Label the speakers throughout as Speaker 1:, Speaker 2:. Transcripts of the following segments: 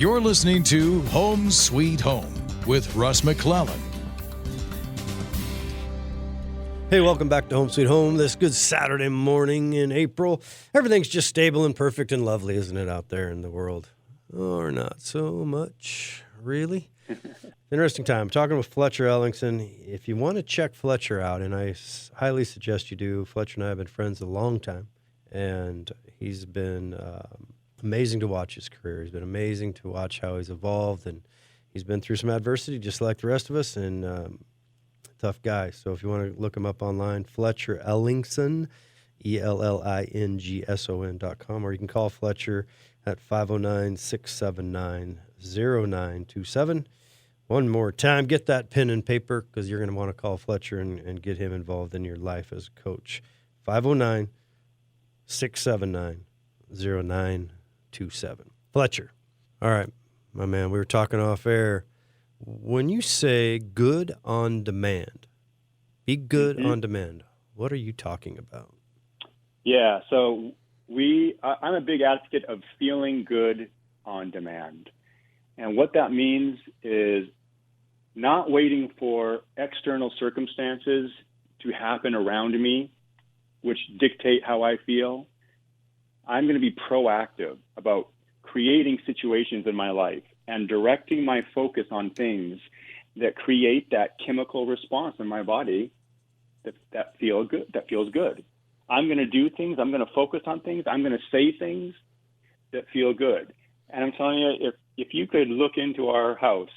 Speaker 1: You're listening to Home Sweet Home with Russ McClellan.
Speaker 2: Hey, welcome back to Home Sweet Home this good Saturday morning in April. Everything's just stable and perfect and lovely, isn't it, out there in the world? Or not so much, really? Interesting time. I'm talking with Fletcher Ellingson. If you want to check Fletcher out, and I highly suggest you do, Fletcher and I have been friends a long time, and he's been amazing to watch his career. He's been amazing to watch how he's evolved, and he's been through some adversity just like the rest of us, and tough guy. So if you want to look him up online, Fletcher Ellingson, ELLINGSON.com, or you can call Fletcher at 509-679-0927. One more time, get that pen and paper because you're going to want to call Fletcher and get him involved in your life as a coach. 509-679-0927. Fletcher. All right, my man, we were talking off air. When you say good on demand, be good on demand, what are you talking about?
Speaker 3: Yeah, so I'm a big advocate of feeling good on demand. And what that means is not waiting for external circumstances to happen around me, which dictate how I feel. I'm going to be proactive about creating situations in my life and directing my focus on things that create that chemical response in my body that feels good. I'm going to do things. I'm going to focus on things. I'm going to say things that feel good. And I'm telling you, if you could look into our house,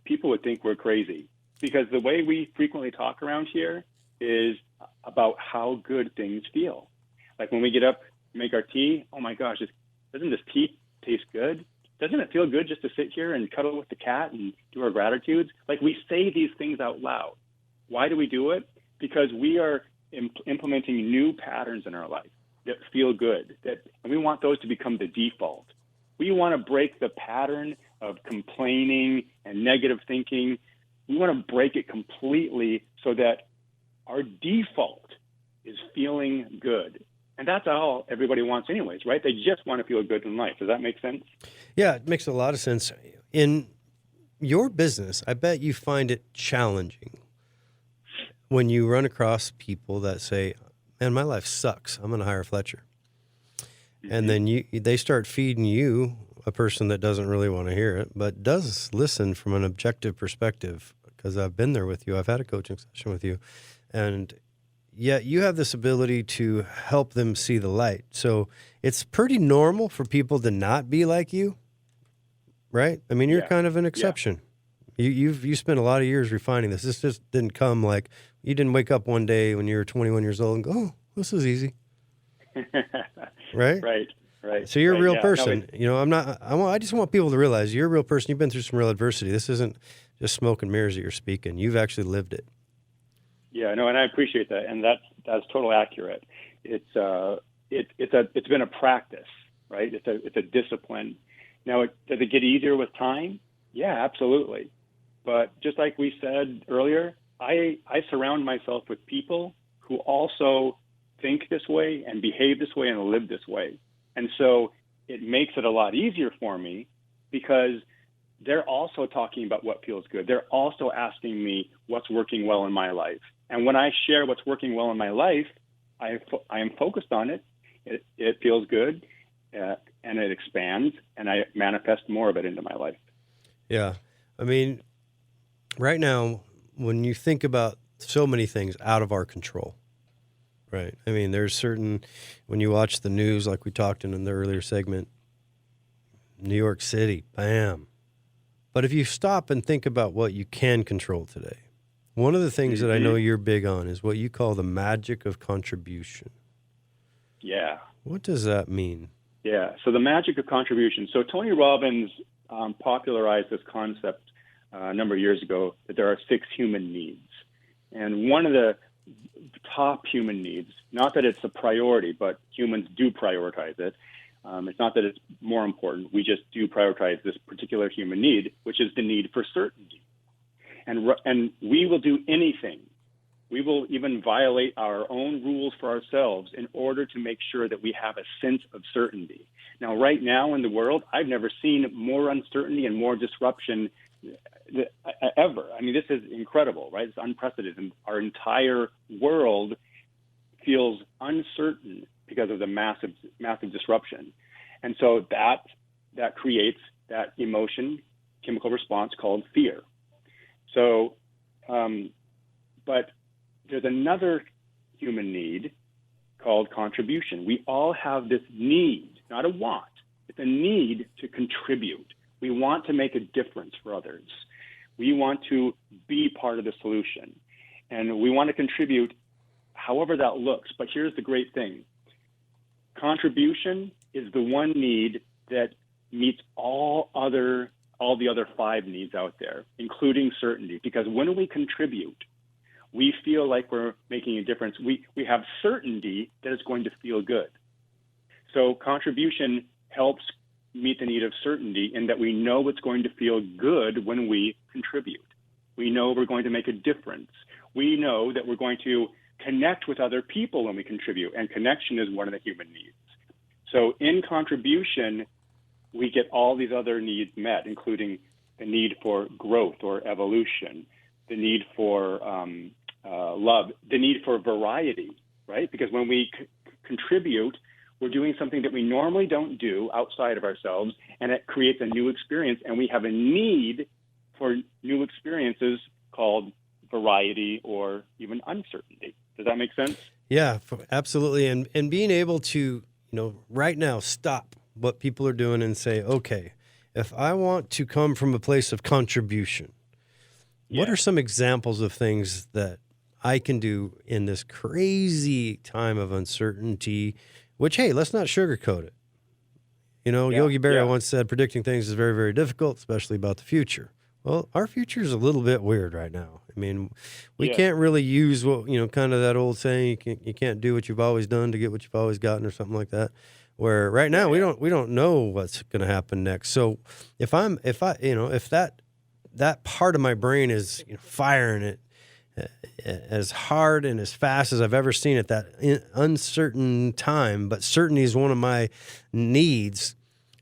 Speaker 3: people would think we're crazy because the way we frequently talk around here is about how good things feel. Like when we get up, make our tea, oh my gosh, doesn't this tea taste good? Doesn't it feel good just to sit here and cuddle with the cat and do our gratitudes? Like we say these things out loud. Why do we do it? Because we are implementing new patterns in our life that feel good, and we want those to become the default. We want to break the pattern of complaining and negative thinking. We want to break it completely so that our default is feeling good. And that's all everybody wants anyways, right? They just want to feel good in life. Does that make sense?
Speaker 2: Yeah, it makes a lot of sense. In your business, I bet you find it challenging when you run across people that say, man, my life sucks. I'm going to hire Fletcher. Mm-hmm. And then they start feeding you, a person that doesn't really want to hear it, but does listen from an objective perspective, because I've been there with you. I've had a coaching session with you. And yet you have this ability to help them see the light. So it's pretty normal for people to not be like you, right? I mean, you're kind of an exception. Yeah. You spent a lot of years refining this. This just didn't come like you didn't wake up one day when you were 21 years old and go, oh, this is easy. Right?
Speaker 3: Right.
Speaker 2: So you're a real person. I just want people to realize you're a real person. You've been through some real adversity. This isn't just smoke and mirrors that you're speaking. You've actually lived it.
Speaker 3: Yeah, no, and I appreciate that, and that's totally accurate. It's been a practice, right? It's a discipline. Now, does it get easier with time? Yeah, absolutely. But just like we said earlier, I surround myself with people who also think this way and behave this way and live this way, and so it makes it a lot easier for me because they're also talking about what feels good. They're also asking me what's working well in my life. And when I share what's working well in my life, I am focused on it. It feels good, and it expands, and I manifest more of it into my life.
Speaker 2: Yeah. I mean, right now, when you think about so many things out of our control, right? I mean, when you watch the news, like we talked in the earlier segment, New York City, bam. But if you stop and think about what you can control today, one of the things that I know you're big on is what you call the magic of contribution.
Speaker 3: Yeah.
Speaker 2: What does that mean?
Speaker 3: Yeah. So the magic of contribution. So Tony Robbins popularized this concept a number of years ago that there are 6 human needs. And one of the top human needs, not that it's a priority, but humans do prioritize it. It's not that it's more important. We just do prioritize this particular human need, which is the need for certainty. And we will do anything. We will even violate our own rules for ourselves in order to make sure that we have a sense of certainty. Now, right now in the world, I've never seen more uncertainty and more disruption ever. I mean, this is incredible, right? It's unprecedented. Our entire world feels uncertain because of the massive disruption. And so that creates that chemical response called fear. So, but there's another human need called contribution. We all have this need, not a want. It's a need to contribute. We want to make a difference for others. We want to be part of the solution. And we want to contribute however that looks. But here's the great thing. Contribution is the one need that meets all the other 5 needs out there, including certainty. Because when we contribute, we feel like we're making a difference. We have certainty that it's going to feel good. So contribution helps meet the need of certainty in that we know it's going to feel good when we contribute. We know we're going to make a difference. We know that we're going to connect with other people when we contribute, and connection is one of the human needs. So in contribution, we get all these other needs met, including the need for growth or evolution, the need for love, the need for variety, right? Because when we contribute, we're doing something that we normally don't do outside of ourselves, and it creates a new experience, and we have a need for new experiences called variety or even uncertainty. Does that make sense?
Speaker 2: Yeah, absolutely. And being able to, right now stop what people are doing and say, okay, if I want to come from a place of contribution, what are some examples of things that I can do in this crazy time of uncertainty, which, hey, let's not sugarcoat it. Yogi Berra once said, predicting things is very, very difficult, especially about the future. Well, our future is a little bit weird right now. I mean, we can't really use what, kind of that old saying, you can't do what you've always done to get what you've always gotten or something like that. Where right now we don't know what's going to happen next. So if that part of my brain is firing it as hard and as fast as I've ever seen it, that uncertain time, but certainty is one of my needs,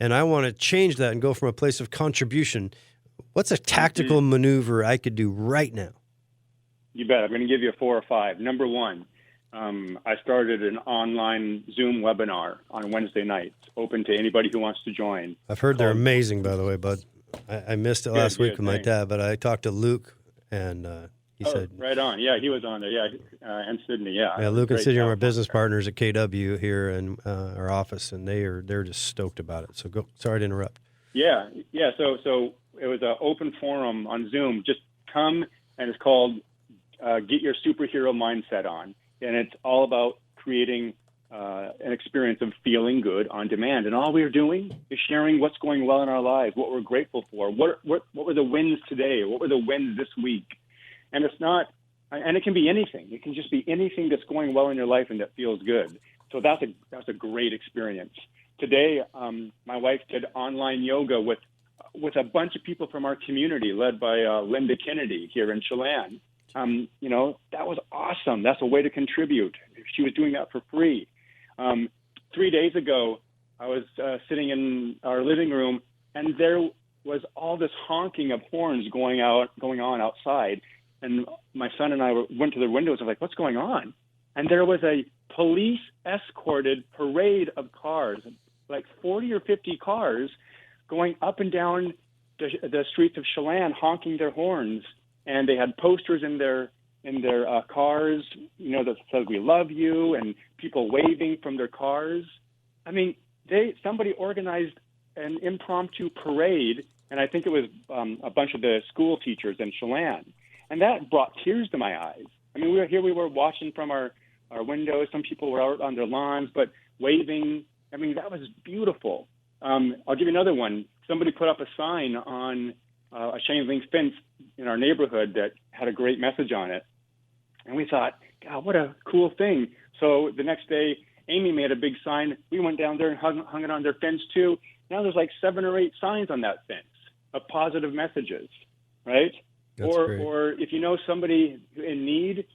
Speaker 2: and I want to change that and go from a place of contribution. What's a tactical maneuver I could do right now?
Speaker 3: You bet. I'm going to give you 4 or 5. Number 1, I started an online Zoom webinar on Wednesday nights, open to anybody who wants to join.
Speaker 2: I've heard they're amazing, by the way, bud. I missed it last week with my dad, but I talked to Luke, and he said...
Speaker 3: Right on. Yeah, he was on there. Yeah, and Sydney, yeah.
Speaker 2: Luke and Sydney are our business partners at KW here in our office, and they're just stoked about it. So sorry to interrupt.
Speaker 3: Yeah. So it was an open forum on Zoom. Just come, and it's called Get Your Superhero Mindset On. And it's all about creating an experience of feeling good on demand. And all we're doing is sharing what's going well in our lives, what we're grateful for, what were the wins today, what were the wins this week. And it's not, and it can be anything. It can just be anything that's going well in your life and that feels good. So that's a great experience. Today, my wife did online yoga with a bunch of people from our community, led by Linda Kennedy here in Chelan. That was awesome. That's a way to contribute. She was doing that for free. 3 days ago, I was sitting in our living room, and there was all this honking of horns going on outside. And my son and I went to the windows and were like, what's going on? And there was a police escorted parade of cars, like 40 or 50 cars going up and down the streets of Chelan, honking their horns. And they had posters in their cars, that said, "We love you," and people waving from their cars. I mean, somebody organized an impromptu parade, and I think it was a bunch of the school teachers in Chelan. And that brought tears to my eyes. I mean, we were watching from our windows. Some people were out on their lawns, but waving. I mean, that was beautiful. I'll give you another one. Somebody put up a sign on a chain link fence in our neighborhood that had a great message on it. And we thought, God, what a cool thing. So the next day, Amy made a big sign. We went down there and hung it on their fence too. Now there's like 7 or 8 signs on that fence of positive messages, right? Or if you know somebody in need,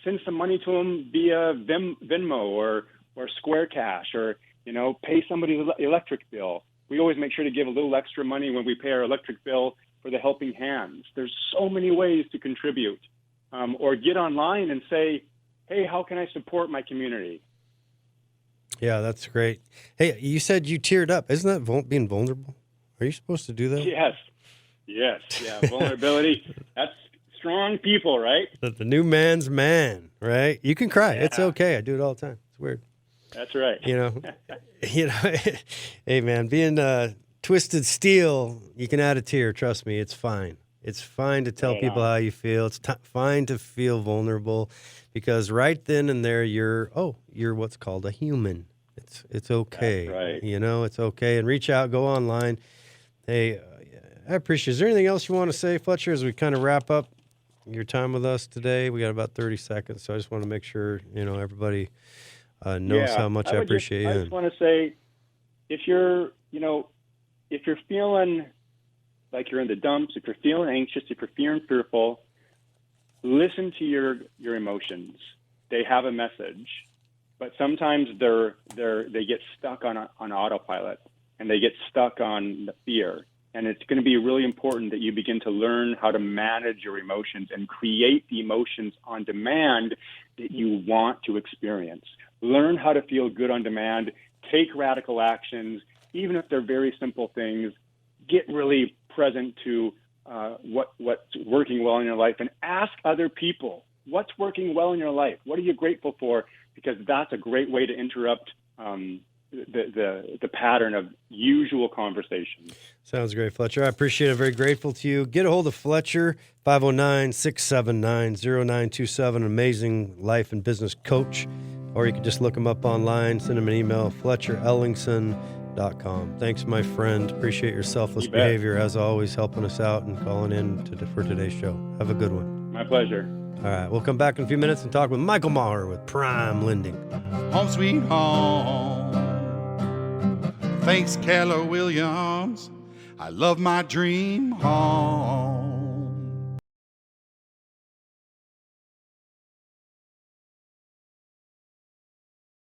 Speaker 3: send some money to them via Venmo or Square Cash. Or pay somebody's electric bill. We always make sure to give a little extra money when we pay our electric bill for the helping hands. There's so many ways to contribute. Or get online and say, hey, how can I support my community?
Speaker 2: Yeah, that's great. Hey, you said you teared up. Isn't that being vulnerable? Are you supposed to do that?
Speaker 3: Yes. Yeah, vulnerability. That's strong people, right?
Speaker 2: The new man's man, right? You can cry. Yeah. It's okay. I do it all the time. It's weird.
Speaker 3: That's right.
Speaker 2: Hey, man, being twisted steel, you can add a tear. Trust me, it's fine. It's fine to tell people how you feel. It's fine to feel vulnerable, because right then and there, you're what's called a human. It's okay.
Speaker 3: That's right.
Speaker 2: It's okay. And reach out, go online. Hey, I appreciate it. Is there anything else you want to say, Fletcher, as we kind of wrap up your time with us today? We got about 30 seconds, so I just want to make sure, everybody knows how much I appreciate you.
Speaker 3: I just want to say, if you're feeling like you're in the dumps, if you're feeling anxious, if you're feeling fearful, listen to your emotions. They have a message, but sometimes they get stuck on autopilot, and they get stuck on the fear. And it's going to be really important that you begin to learn how to manage your emotions and create the emotions on demand that you want to experience. Learn how to feel good on demand. Take radical actions, even if they're very simple things. Get really present to what's working well in your life, and ask other people, what's working well in your life? What are you grateful for? Because that's a great way to interrupt the pattern of usual conversation.
Speaker 2: Sounds great, Fletcher. I appreciate it. Very grateful to you. Get a hold of Fletcher, 509-679-0927, amazing life and business coach. Or you can just look him up online, send him an email, FletcherEllingson.com. Thanks, my friend. Appreciate your selfless behavior, as always, helping us out and calling in for today's show. Have a good one.
Speaker 3: My pleasure.
Speaker 2: All right, we'll come back in a few minutes and talk with Michael Maher with PrimeLending.
Speaker 4: Home sweet home. Thanks, Keller Williams. I love my dream home.